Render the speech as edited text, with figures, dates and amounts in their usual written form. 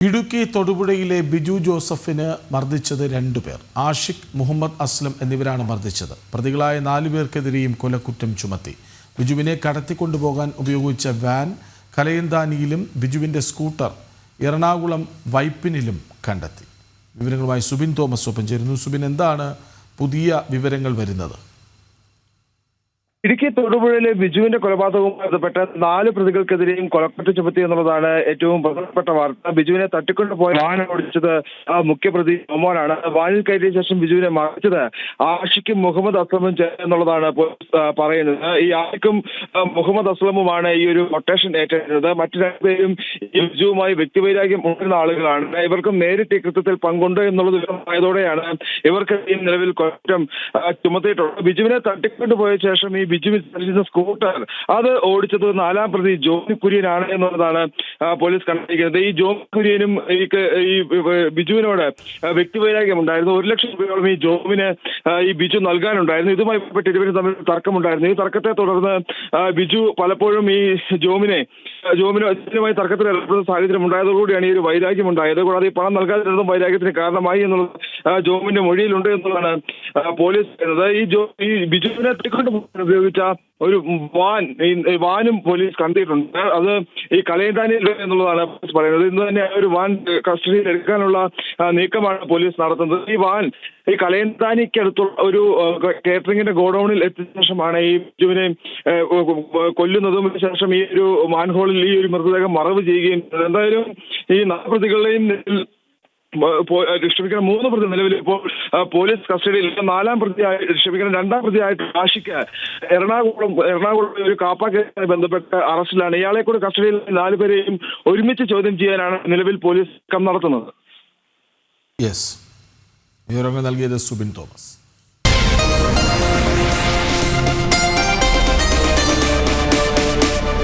ഇടുക്കി തൊടുപുഴയിലെ ബിജു ജോസഫിനെ മർദ്ദിച്ചത് രണ്ടുപേർ. ആഷിഖ്, മുഹമ്മദ് അസ്ലം എന്നിവരാണ് മർദ്ദിച്ചത്. പ്രതികളായ 4 പേർക്കെതിരെയും കൊലക്കുറ്റം ചുമത്തി. ബിജുവിനെ കടത്തിക്കൊണ്ടുപോകാൻ ഉപയോഗിച്ച വാൻ കലയന്താനിയിലും ബിജുവിൻ്റെ സ്കൂട്ടർ എറണാകുളം വൈപ്പിനിലും കണ്ടെത്തി. വിവരങ്ങളുമായി സുബിൻ തോമസ് ഒപ്പം ചേരുന്നു. സുബിൻ, എന്താണ് പുതിയ വിവരങ്ങൾ വരുന്നത്? ഇടുക്കി തൊടുപുഴയിലെ ബിജുവിന്റെ കൊലപാതകവുമായി ബന്ധപ്പെട്ട് 4 പ്രതികൾക്കെതിരെയും കൊലക്കുറ്റം ചുമത്തി എന്നുള്ളതാണ് ഏറ്റവും പ്രധാനപ്പെട്ട വാർത്ത. ബിജുവിനെ തട്ടിക്കൊണ്ടുപോയ വാഹനം ഓടിച്ചത് മുഖ്യപ്രതി ഒമോനാണ്. വാനിൽ കയറ്റിയ ശേഷം ബിജുവിനെ മറിച്ചത് ആഷിഖും മുഹമ്മദ് അസ്ലമും എന്നുള്ളതാണ് പറയുന്നത്. ഈ ആഷിഖും മുഹമ്മദ് അസ്ലമുമാണ് ഈ ഒരു കൊട്ടേഷൻ ഏറ്റെടുത്തത്. മറ്റു 2 പേരും ഈ ബിജുവുമായി വ്യക്തിവൈരാഗ്യം ഉണ്ടെന്ന ആളുകളാണ്. ഇവർക്കും നേരിട്ട് ഈ കൃത്യത്തിൽ പങ്കുണ്ട് എന്നുള്ളത് വ്യക്തമായതോടെയാണ് ഇവർക്ക് ഈ നിലവിൽ കുറ്റം ചുമത്തിയിട്ടുള്ളത്. ബിജുവിനെ തട്ടിക്കൊണ്ടുപോയ ശേഷം ഈ ബിജു വിചാരിച്ചിരുന്ന സ്കൂട്ടർ അത് ഓടിച്ചത് 4ാം പ്രതി ജോണി കുര്യനാണ് എന്നുള്ളതാണ് പോലീസ് കണ്ടെത്തിയിരിക്കുന്നത്. ഈ ജോണി കുര്യനും ഈ ബിജുവിനോട് വ്യക്തിവൈരാഗ്യം ഉണ്ടായിരുന്നു. 1 ലക്ഷം രൂപയോളം ഈ ജോബിന് ഈ ബിജു നൽകാനുണ്ടായിരുന്നു. ഇതുമായി ബന്ധപ്പെട്ട് ഇരുവരും തമ്മിൽ തർക്കമുണ്ടായിരുന്നു. ഈ തർക്കത്തെ തുടർന്ന് ബിജു പലപ്പോഴും ഈ ജോമിനുമായി തർക്കത്തിൽ ഏർപ്പെടുന്ന സാഹചര്യം ഉണ്ടായതോടുകൂടിയാണ് ഈ ഒരു വൈരാഗ്യം ഉണ്ടായത്. കൂടാതെ ഈ പണം നൽകാതിരുന്നതും വൈരാഗ്യത്തിന് കാരണമായി എന്നുള്ളത് ജോമിന്റെ മൊഴിയിലുണ്ട് എന്നുള്ളതാണ് പോലീസ് പറയുന്നത്. ഈ ബിജുവിനെ തട്ടിക്കൊണ്ട് ഉപയോഗിച്ച ഒരു വാനും പോലീസ് കണ്ടെത്തിയിട്ടുണ്ട്. അത് ഈ കലയന്താനിയിൽ എന്നുള്ളതാണ് പോലീസ് പറയുന്നത്. ഇന്ന് തന്നെ ഒരു വാൻ കസ്റ്റഡിയിൽ എടുക്കാനുള്ള നീക്കമാണ് പോലീസ് നടത്തുന്നത്. ഈ വാൻ ഈ കലയന്താനിക്കടുത്തുള്ള ഒരു കേറ്ററിംഗിന്റെ ഗോഡൌണിൽ എത്തിയ ശേഷമാണ് ഈ ബിജുവിനെ കൊല്ലുന്നതും. ശേഷം ഈ ഒരു മാൻഹോളിൽ ഈ ഒരു മൃതദേഹം മറവ് ചെയ്യുകയും ചെയ്തത്. എന്തായാലും ഈ 4 പ്രതികളുടെയും ക്ഷമിക്കണം 3 പ്രതി നിലവിൽ ഇപ്പോൾ പോലീസ് കസ്റ്റഡിയിൽ. 4ാം പ്രതിയായി 2ാം പ്രതിയായിട്ട് ആഷിഖ് എറണാകുളം ഒരു കാപ്പ കേസുമായി ബന്ധപ്പെട്ട് അറസ്റ്റിലാണ്. ഇയാളെ കൂടി കസ്റ്റഡിയിൽ 4 പേരെയും ഒരുമിച്ച് ചോദ്യം ചെയ്യാനാണ് നിലവിൽ പോലീസ് നടത്തുന്നത്. വിവരങ്ങൾ നൽകിയത് സുബിൻ തോമസ്.